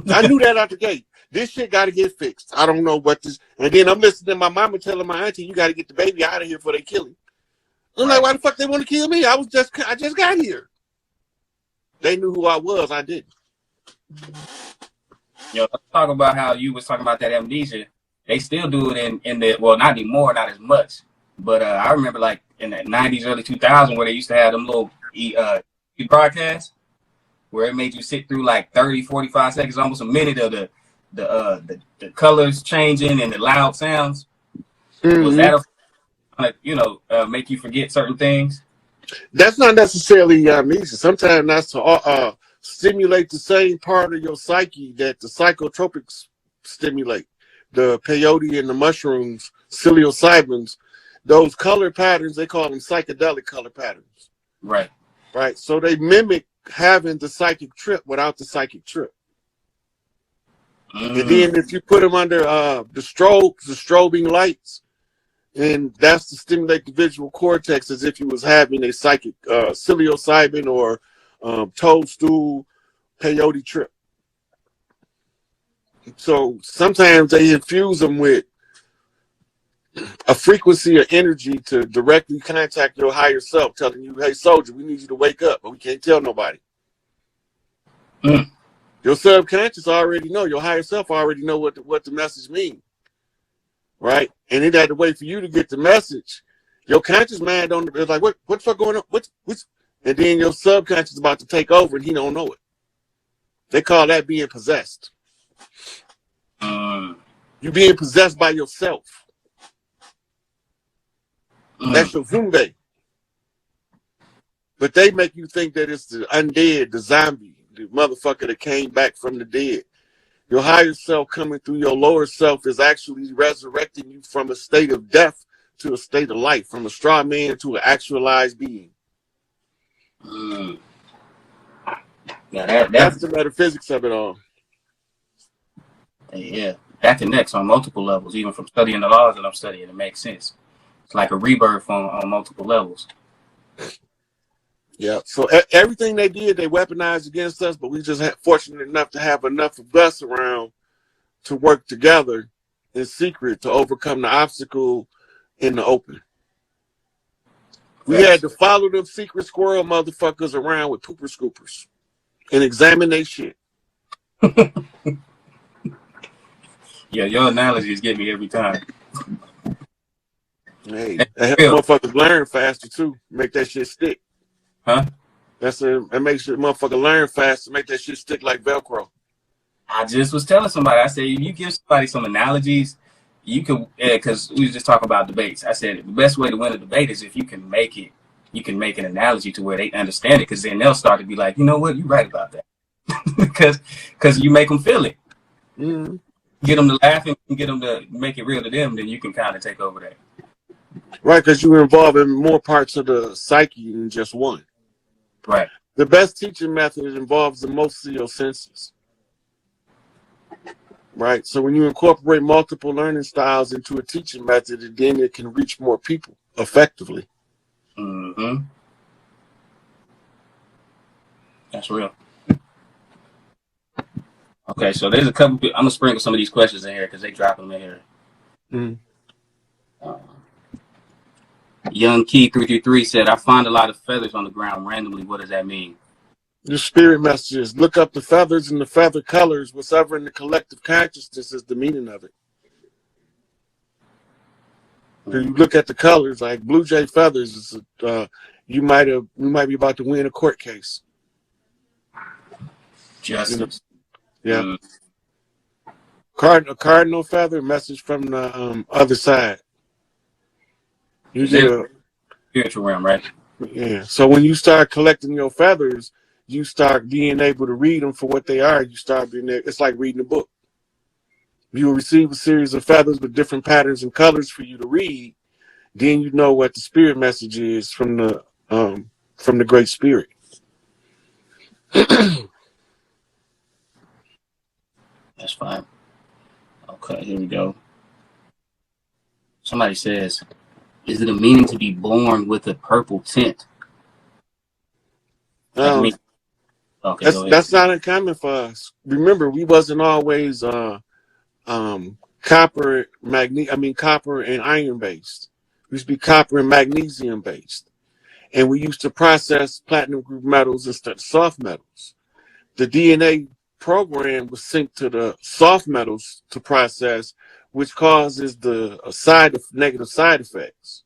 I knew that out the gate. This shit got to get fixed. I don't know what this. And then I'm listening to my mama telling my auntie, you got to get the baby out of here before they kill him. I'm like, why the fuck they want to kill me? I just got here. They knew who I was. I didn't. Yo, let's talk about how you was talking about that amnesia. They still do it in the, well, not anymore, not as much. But I remember like in the 90s, early 2000s, where they used to have them little broadcasts where it made you sit through like 30, 45 seconds, almost a minute of the colors changing and the loud sounds. Was that make you forget certain things? That's not necessarily amnesia. Sometimes that's to stimulate the same part of your psyche that the psychotropics stimulate. The peyote and the mushrooms, psilocybins, those color patterns, they call them psychedelic color patterns. Right. Right. So they mimic having the psychic trip without the psychic trip. And then if you put them under the strobing lights, and that's to stimulate the visual cortex as if you was having a psychic psilocybin or toadstool peyote trip. So sometimes they infuse them with a frequency of energy to directly contact your higher self, telling you, hey, soldier, we need you to wake up, but we can't tell nobody. Your subconscious already know, your higher self already know what the message means. Right? And it had to wait for you to get the message. Your conscious mind it's like, what the fuck going on? What's and then your subconscious is about to take over and he don't know it. They call that being possessed. You're being possessed by yourself. That's your Zumbe. But they make you think that it's the undead, the zombie, the motherfucker that came back from the dead. Your higher self coming through your lower self is actually resurrecting you from a state of death to a state of life, from a straw man to an actualized being. Yeah, that's the metaphysics of it all. Yeah, that connects on multiple levels. Even from studying the laws that I'm studying, it makes sense. It's like a rebirth on multiple levels. Yeah, so everything they did, they weaponized against us, but we just fortunate enough to have enough of us around to work together in secret to overcome the obstacle in the open. We had to follow them secret squirrel motherfuckers around with pooper scoopers and examine their shit. Yeah, your analogies get me every time. Hey, that helps motherfuckers learn faster too. Make that shit stick. Huh? That makes your motherfucker learn faster. Make that shit stick like Velcro. I just was telling somebody. I said, if you give somebody some analogies, you can. Because we was just talking about debates. I said the best way to win a debate is if you can make it. You can make an analogy to where they understand it, because then they'll start to be like, you know what, you're right about that. Because you make them feel it. Mm-hmm. Get them to laugh and get them to make it real to them, then you can kind of take over that. Right, because you're involved in more parts of the psyche than just one. Right. The best teaching method involves the most of your senses. Right, so when you incorporate multiple learning styles into a teaching method, then it can reach more people effectively. Mm-hmm. That's real. Okay, so there's a couple. I'm gonna sprinkle some of these questions in here because they drop them in here. Mm-hmm. Young Key 333 said, "I find a lot of feathers on the ground randomly. What does that mean?" The spirit messages. Look up the feathers and the feather colors. Whatever in the collective consciousness is the meaning of it. Mm-hmm. You look at the colors, like blue jay feathers. Is you might be about to win a court case. Justice. Yeah. A cardinal feather, message from the other side. You get a spiritual realm, right? Yeah. So when you start collecting your feathers, you start being able to read them for what they are. You start being there. It's like reading a book. You will receive a series of feathers with different patterns and colors for you to read. Then you know what the spirit message is from the Great Spirit. That's fine. Okay, here we go. Somebody says, "Is it a meaning to be born with a purple tint?" Okay, that's not uncommon for us. Remember, we wasn't always copper and iron based. We used to be copper and magnesium based, and we used to process platinum group metals instead of soft metals. The DNA program was synced to the soft metals to process, which causes the negative side effects,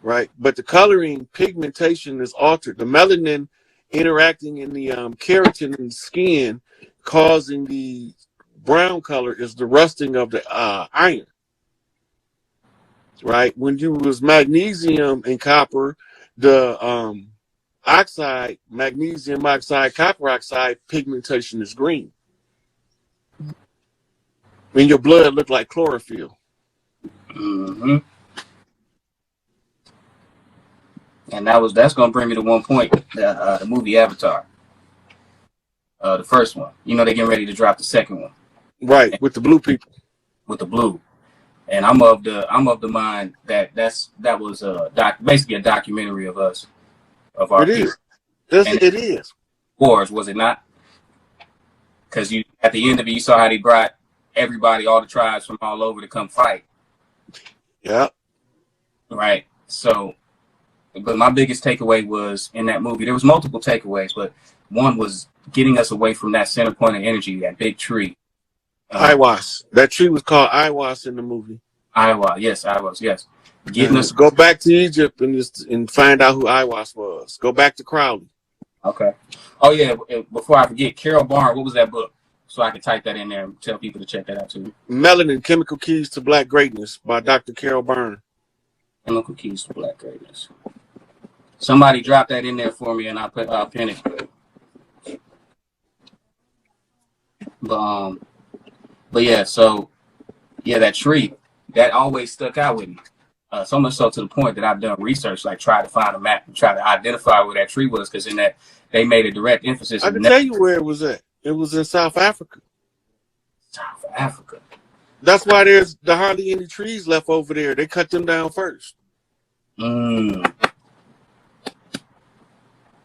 right? But the coloring pigmentation is altered. The melanin interacting in the keratin in the skin, causing the brown color, is the rusting of the iron, right? When you was magnesium and copper, the oxide, magnesium oxide, copper oxide pigmentation is green. When your blood looked like chlorophyll. Mm-hmm. And that's gonna bring me to one point. The movie Avatar, the first one. You know, they're getting ready to drop the second one. Right, with the blue people. With the blue. And I'm of the mind that was basically a documentary of us, of our people. It is. Wars, was it not? Because you, at the end of it, you saw how they brought everybody, all the tribes from all over to come fight. Yeah. Right. So, but my biggest takeaway was in that movie. There was multiple takeaways, but one was getting us away from that center point of energy, that big tree. Iwas. That tree was called Iwas in the movie. Iwas, yes. Getting us. Go back to Egypt and find out who Iwas was. Go back to Crowley. Okay. Oh yeah. Before I forget, Carol Barn. What was that book? So I can type that in there and tell people to check that out too. Melanin: Chemical Keys to Black Greatness by Dr. Carol Byrne. Chemical Keys to Black Greatness. Somebody drop that in there for me, and I'll pin it. But yeah, so yeah, that tree that always stuck out with me. So much so to the point that I've done research, like try to find a map and try to identify where that tree was, because in that they made a direct emphasis. I can tell you where it was at. It was in South Africa. South Africa. That's why there's hardly any trees left over there. They cut them down first.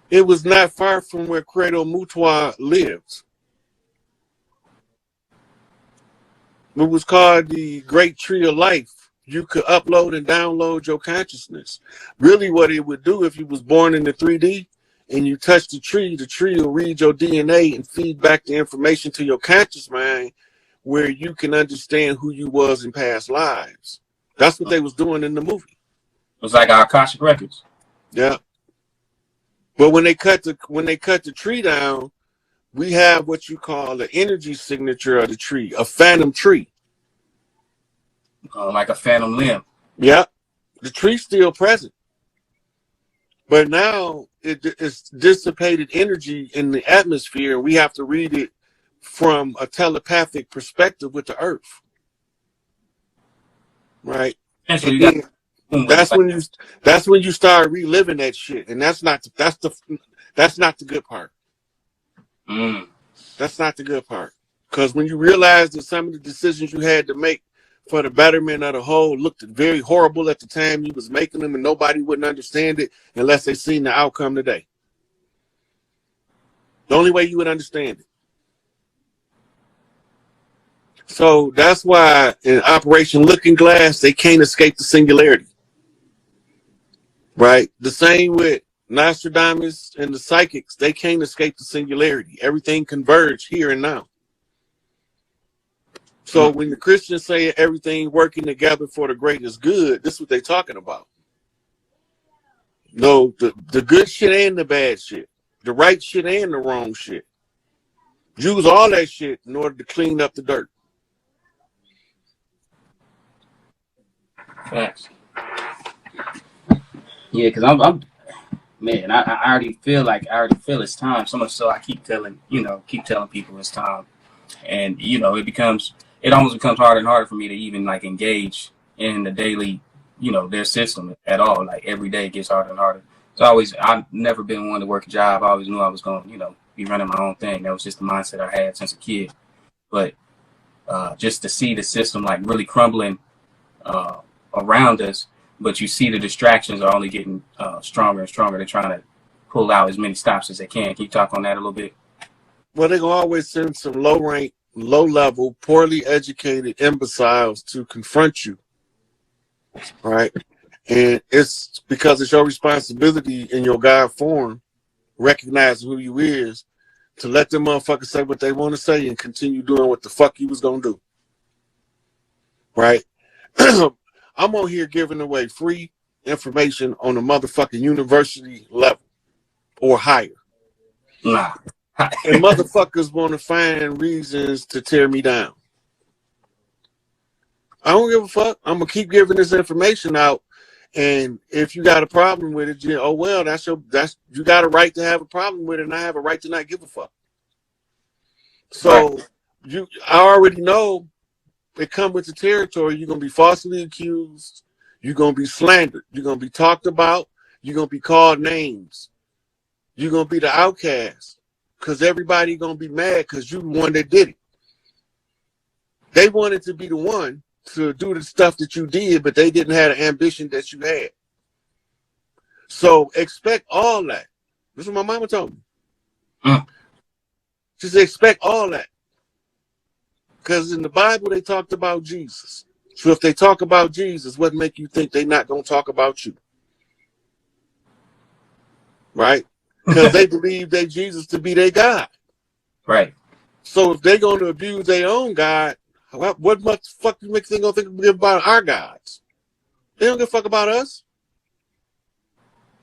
It was not far from where Credo Mutwa lived. It was called the Great Tree of Life. You could upload and download your consciousness. Really what it would do, if you was born in the 3D and you touch the tree will read your DNA and feed back the information to your conscious mind where you can understand who you was in past lives. That's what they was doing in the movie. It was like our Akashic records. Yeah. But when they cut the tree down, we have what you call the energy signature of the tree, a phantom tree. Like a phantom limb. Yeah. The tree's still present. But now it's dissipated energy in the atmosphere, and we have to read it from a telepathic perspective with the earth. Right? And then, that's when you start reliving that shit. And that's not the good part. That's not the good part. Because when you realize that some of the decisions you had to make for the betterment of the whole looked very horrible at the time you was making them, and nobody wouldn't understand it unless they seen the outcome today. The only way you would understand it. So that's why in Operation Looking Glass, they can't escape the singularity. Right? The same with Nostradamus and the psychics, they can't escape the singularity. Everything converged here and now. So when the Christians say everything working together for the greatest good, this is what they're talking about. No, the good shit and the bad shit. The right shit and the wrong shit. Use all that shit in order to clean up the dirt. Facts. Yeah, because I'm man, I already feel it's time. So much so I keep telling people it's time. And it almost becomes harder and harder for me to even like engage in the daily, their system at all. Like every day it gets harder and harder. I've never been one to work a job. I always knew I was going to, be running my own thing. That was just the mindset I had since a kid. But just to see the system like really crumbling around us, but you see the distractions are only getting stronger and stronger. They're trying to pull out as many stops as they can. Can you talk on that a little bit? Well, they're going to always send some low-rank, low-level, poorly educated imbeciles to confront you, right? And it's because it's your responsibility in your God form, recognizing who you is, to let them motherfuckers say what they want to say and continue doing what the fuck you was going to do, right? I'm on here giving away free information on a motherfucking university level or higher. Nah. And motherfuckers want to find reasons to tear me down. I don't give a fuck. I'm going to keep giving this information out. And if you got a problem with it, you got a right to have a problem with it, and I have a right to not give a fuck. So I already know it come with the territory. You're going to be falsely accused. You're going to be slandered. You're going to be talked about. You're going to be called names. You're going to be the outcast. Because everybody going to be mad because you the one that did it. They wanted to be the one to do the stuff that you did, but they didn't have the ambition that you had. So expect all that. This is what my mama told me. Just expect all that. Because in the Bible, they talked about Jesus. So if they talk about Jesus, what make you think they're not going to talk about you? Right? Because they believe that Jesus to be their God. Right. So if they're going to abuse their own God, what the fuck you make them go think about our gods? They don't give a fuck about us.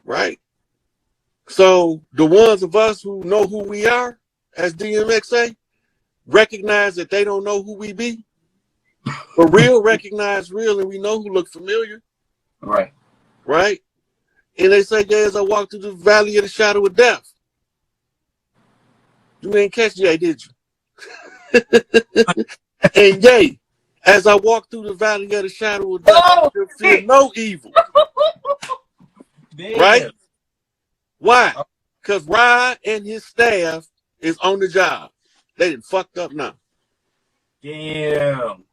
Right? So the ones of us who know who we are, as DMX say, recognize that they don't know who we be. But real recognize real, and we know who look familiar. Right. Right? And they say, yeah, as I walk through the valley of the shadow of death. You ain't catch Jay, did you? And yay, as I walk through the valley of the shadow of death, I feel no evil. Damn. Right? Why? Because Rod and his staff is on the job. They done fucked up now. Damn.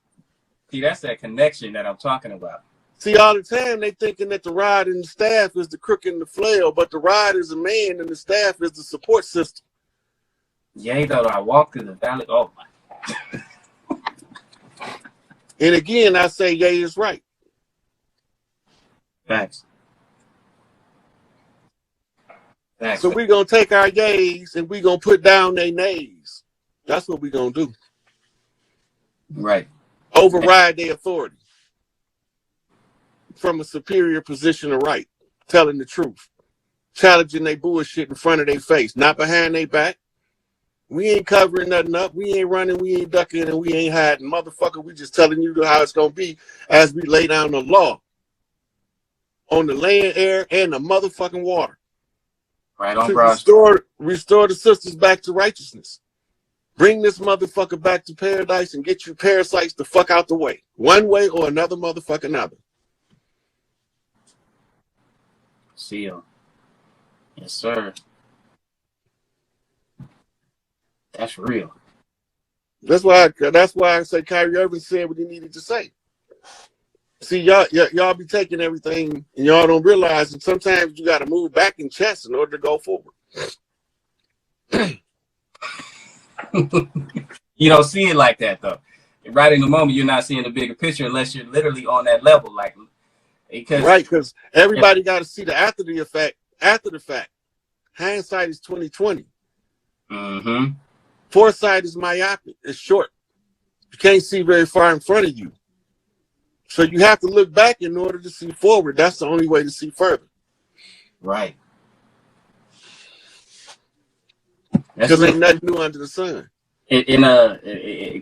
See, that's that connection that I'm talking about. See, all the time they thinking that the rod and the staff is the crook and the flail, but the rod is a man and the staff is the support system. Yea, though I walk through the valley. Oh my. And again, I say yay is right. Facts. Facts. So we're going to take our yays and we're going to put down their nays. That's what we're going to do. Right. Override their authority from a superior position of right, telling the truth, challenging their bullshit in front of their face, not behind their back. We ain't covering nothing up. We ain't running. We ain't ducking, and we ain't hiding. Motherfucker, we just telling you how it's going to be as we lay down the law on the land, air, and the motherfucking water. Right on, To bro. restore the sisters back to righteousness. Bring this motherfucker back to paradise and get you parasites the fuck out the way. One way or another motherfucking another. Seal. Yes, sir. That's real. That's why I say Kyrie Irving said what he needed to say. See, y'all be taking everything and y'all don't realize that sometimes you got to move back in chess in order to go forward. You don't see it like that though. Right in the moment, you're not seeing the bigger picture unless you're literally on that level. Like, because everybody got to see the after the fact. Hindsight is 20/20. Mm-hmm. Foresight is myopic. It's short. You can't see very far in front of you. So you have to look back in order to see forward. That's the only way to see further. Right. Because ain't nothing new under the sun.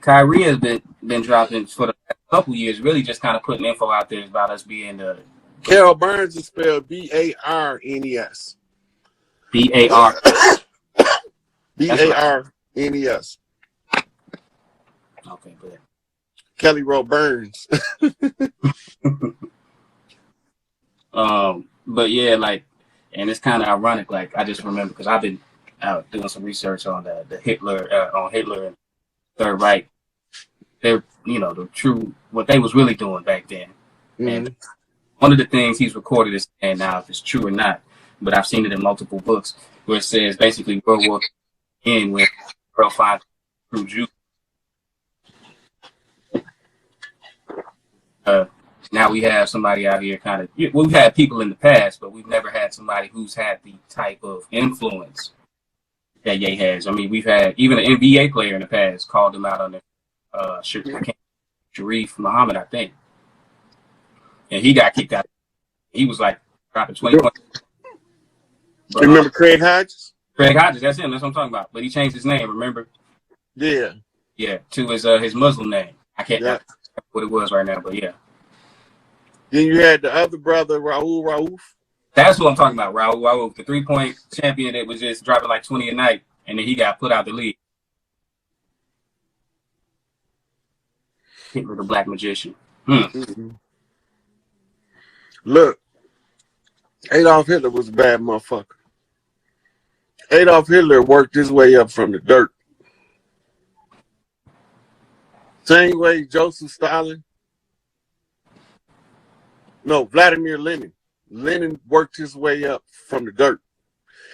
Kyrie has been dropping for the past couple years, really just kind of putting info out there about us being the Carol Burns is spelled B-A-R-N-E-S. B-A-R. B-A-R-N-E-S. Okay, good. Kelly wrote Burns. But yeah, like, and it's kind of ironic. Like, I just remember because I've been out doing some research on the Hitler and Third Reich. They're, the true what they was really doing back then. Mm-hmm. And one of the things he's recorded is saying now if it's true or not, but I've seen it in multiple books where it says basically World War in when World finds true Jews. Now we have somebody out here we've had people in the past, but we've never had somebody who's had the type of influence that Ye has. I mean, we've had even an NBA player in the past called him out on the Sharif Muhammad, I think. And he got kicked out. He was like dropping 20 points. But, remember Craig Hodges? Craig Hodges, that's him. That's what I'm talking about. But he changed his name, remember? Yeah. Yeah, to his Muslim name. I can't remember what it was right now, but yeah. Then you had the other brother, Raouf. That's what I'm talking about, Raouf, the 3-point champion that was just dropping like 20 a night, and then he got put out the league. Hitler, the Black Magician. Mm-hmm. Look, Adolf Hitler was a bad motherfucker. Adolf Hitler worked his way up from the dirt. Same way Joseph Stalin. No, Vladimir Lenin. Lenin worked his way up from the dirt.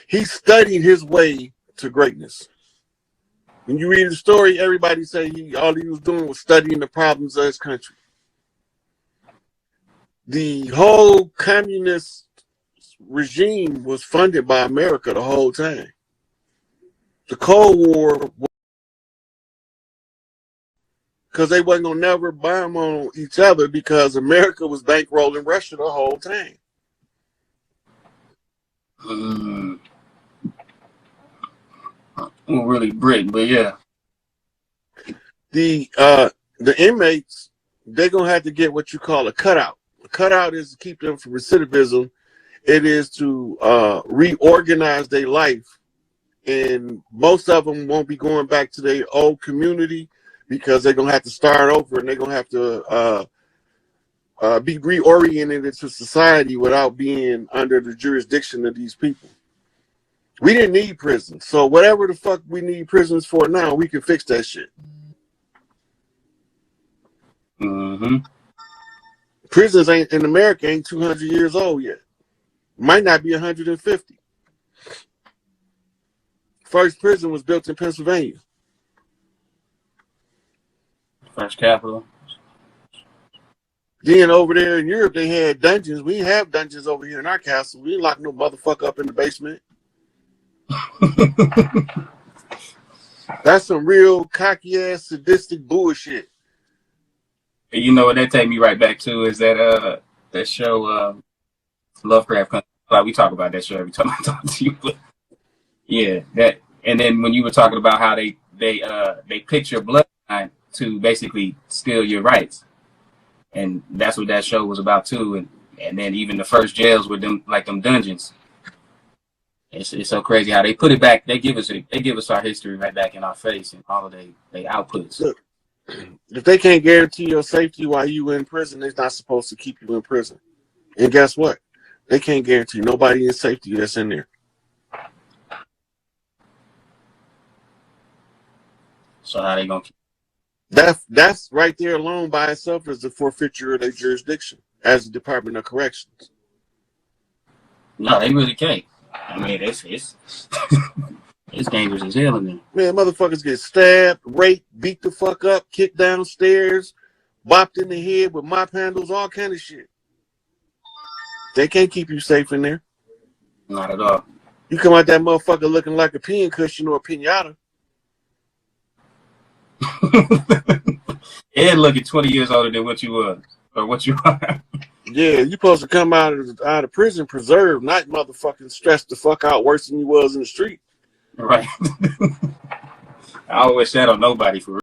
He studied his way to greatness. When you read the story, everybody say all he was doing was studying the problems of his country. The whole communist regime was funded by America the whole time. The Cold War, because they wasn't going to never bomb on each other because America was bankrolling Russia the whole time. Well, really brick, but yeah. The inmates, they're going to have to get what you call a cutout. A cutout is to keep them from recidivism. It is to reorganize their life. And most of them won't be going back to their old community because they're going to have to start over and they're going to have to be reoriented into society without being under the jurisdiction of these people. We didn't need prisons. So whatever the fuck we need prisons for now, we can fix that shit. Mm-hmm. Prisons in America ain't 200 years old yet. Might not be 150. First prison was built in Pennsylvania. First capital. Then over there in Europe, they had dungeons. We have dungeons over here in our castle. We ain't lock no motherfucker up in the basement. That's some real cocky ass sadistic bullshit. You know what that take me right back to is that that show Lovecraft Country. Like we talk about that show every time I talk to you. But yeah, that, and then when you were talking about how they picked your bloodline to basically steal your rights, and that's what that show was about too. And then even the first jails with them, like them dungeons. It's so crazy how they put it back. They give us our history right back in our face and all of they outputs. Look, if they can't guarantee your safety while you in prison, they're not supposed to keep you in prison. And guess what? They can't guarantee nobody in safety that's in there. So how they gonna keep? That's right there alone by itself is the forfeiture of their jurisdiction as the Department of Corrections. No, they really can't. I mean, it's it's dangerous as hell in there. Man, motherfuckers get stabbed, raped, beat the fuck up, kicked downstairs, bopped in the head with mop handles, all kind of shit. They can't keep you safe in there. Not at all. You come out that motherfucker looking like a pin cushion or a pinata. And looking 20 years older than what you was or what you are. Yeah, you supposed to come out of prison preserved, not motherfucking stressed the fuck out worse than you was in the street. Right. I always wish that on nobody for real.